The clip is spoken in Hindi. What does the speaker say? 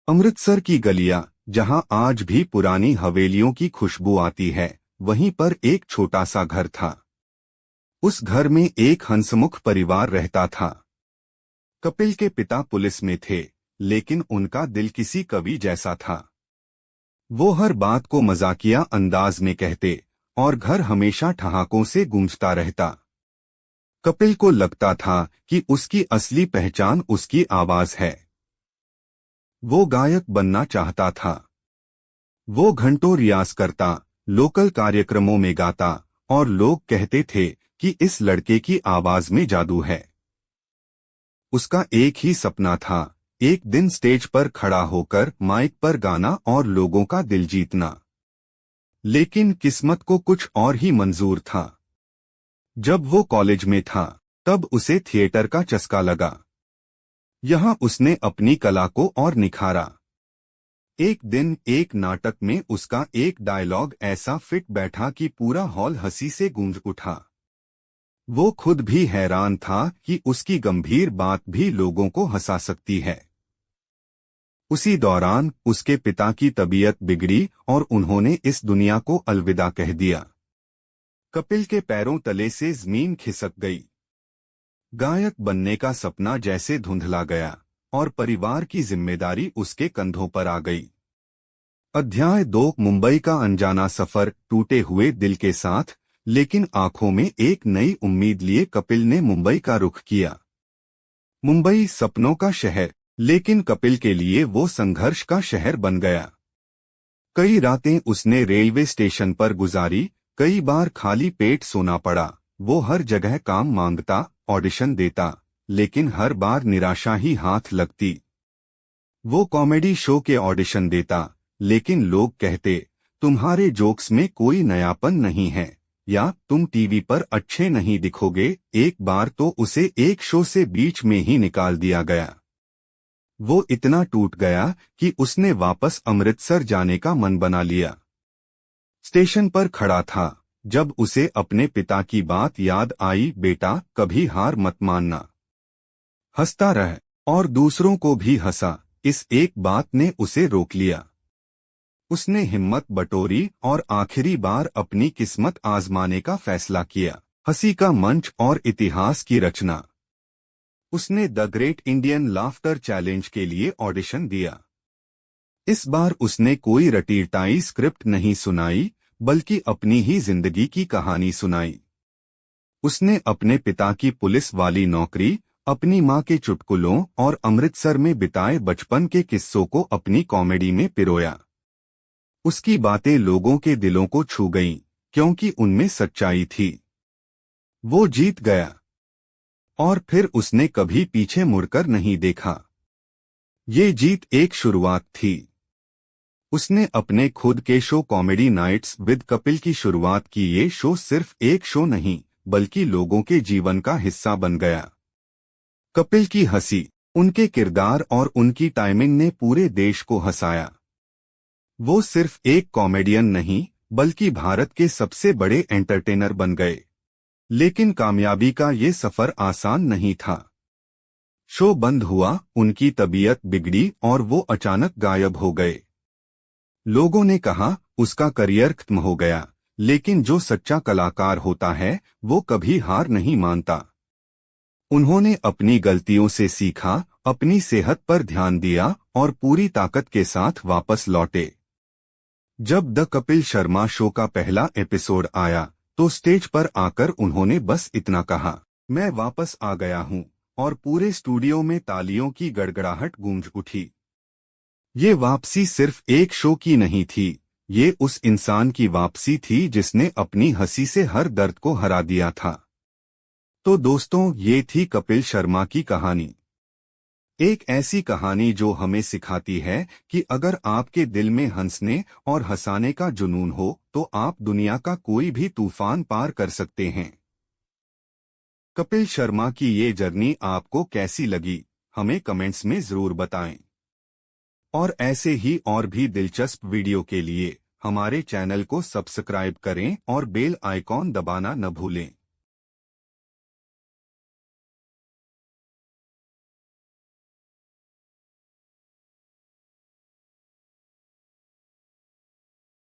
अमृतसर की गलियां, जहां आज भी पुरानी हवेलियों की खुशबू आती है, वहीं पर एक छोटा सा घर था। उस घर में एक हंसमुख परिवार रहता था। कपिल के पिता पुलिस में थे, लेकिन उनका दिल किसी कवि जैसा था। वो हर बात को मजाकिया अंदाज में कहते और घर हमेशा ठहाकों से गूंजता रहता। कपिल को लगता था कि उसकी असली पहचान उसकी आवाज है। वो गायक बनना चाहता था। वो घंटों रियाज करता, लोकल कार्यक्रमों में गाता, और लोग कहते थे कि इस लड़के की आवाज में जादू है। उसका एक ही सपना था, एक दिन स्टेज पर खड़ा होकर माइक पर गाना और लोगों का दिल जीतना। लेकिन किस्मत को कुछ और ही मंजूर था। जब वो कॉलेज में था, तब उसे थिएटर का चस्का लगा। यहाँ उसने अपनी कला को और निखारा। एक दिन एक नाटक में उसका एक डायलॉग ऐसा फिट बैठा कि पूरा हॉल हंसी से गूंज उठा। वो खुद भी हैरान था कि उसकी गंभीर बात भी लोगों को हंसा सकती है। उसी दौरान उसके पिता की तबीयत बिगड़ी और उन्होंने इस दुनिया को अलविदा कह दिया। कपिल के पैरों तले से जमीन खिसक गई। गायक बनने का सपना जैसे धुंधला गया और परिवार की जिम्मेदारी उसके कंधों पर आ गई। अध्याय 2, मुंबई का अनजाना सफर। टूटे हुए दिल के साथ, लेकिन आंखों में एक नई उम्मीद लिए कपिल ने मुंबई का रुख किया। मुंबई सपनों का शहर, लेकिन कपिल के लिए वो संघर्ष का शहर बन गया। कई रातें उसने रेलवे स्टेशन पर गुजारी, कई बार खाली पेट सोना पड़ा। वो हर जगह काम मांगता, ऑडिशन देता, लेकिन हर बार निराशा ही हाथ लगती। वो कॉमेडी शो के ऑडिशन देता, लेकिन लोग कहते, तुम्हारे जोक्स में कोई नयापन नहीं है, या तुम टीवी पर अच्छे नहीं दिखोगे। एक बार तो उसे एक शो से बीच में ही निकाल दिया गया। वो इतना टूट गया कि उसने वापस अमृतसर जाने का मन बना लिया। स्टेशन पर खड़ा था, जब उसे अपने पिता की बात याद आई, बेटा कभी हार मत मानना, हंसता रह। और दूसरों को भी हंसा, इस एक बात ने उसे रोक लिया। उसने हिम्मत बटोरी और आखिरी बार अपनी किस्मत आजमाने का फैसला किया। हंसी का मंच और इतिहास की रचना। उसने the great Indian laughter challenge के लिए ऑडिशन दिया। इस बार उसने कोई रटीटाई स्क्रिप्ट नहीं सुनाई, बल्कि अपनी ही जिंदगी की कहानी सुनाई। उसने अपने पिता की पुलिस वाली नौकरी, अपनी माँ के चुटकुलों और अमृतसर में बिताए बचपन के किस्सों को अपनी कॉमेडी में पिरोया। उसकी बातें लोगों के दिलों को छू गईं, क्योंकि उनमें सच्चाई थी। वो जीत गया, और फिर उसने कभी पीछे मुड़कर नहीं देखा। ये जीत एक शुरुआत थी। उसने अपने खुद के show comedy nights with Kapil की शुरुआत की। ये शो सिर्फ एक शो नहीं, बल्कि लोगों के जीवन का हिस्सा बन गया। कपिल की हंसी, उनके किरदार और उनकी टाइमिंग ने पूरे देश को हंसाया। वो सिर्फ एक कॉमेडियन नहीं, बल्कि भारत के सबसे बड़े एंटरटेनर बन गए। लेकिन कामयाबी का ये सफर आसान नहीं था। शो बंद हुआ, उनकी तबीयत बिगड़ी और वो अचानक गायब हो गए। लोगों ने कहा उसका करियर खत्म हो गया, लेकिन जो सच्चा कलाकार होता है, वो कभी हार नहीं मानता। उन्होंने अपनी गलतियों से सीखा, अपनी सेहत पर ध्यान दिया और पूरी ताकत के साथ वापस लौटे। जब द कपिल शर्मा शो का पहला एपिसोड आया, तो स्टेज पर आकर उन्होंने बस इतना कहा, मैं वापस आ गया हूं, और पूरे स्टूडियो में तालियों की गड़गड़ाहट गूंज उठी। ये वापसी सिर्फ एक शो की नहीं थी, ये उस इंसान की वापसी थी जिसने अपनी हंसी से हर दर्द को हरा दिया था। तो दोस्तों, ये थी कपिल शर्मा की कहानी। एक ऐसी कहानी जो हमें सिखाती है कि अगर आपके दिल में हंसने और हंसाने का जुनून हो, तो आप दुनिया का कोई भी तूफान पार कर सकते हैं। कपिल शर्मा की ये जर्नी आपको कैसी लगी, हमें कमेंट्स में जरूर बताएं। और ऐसे ही और भी दिलचस्प वीडियो के लिए हमारे चैनल को सब्सक्राइब करें और बेल आइकॉन दबाना न भूलें।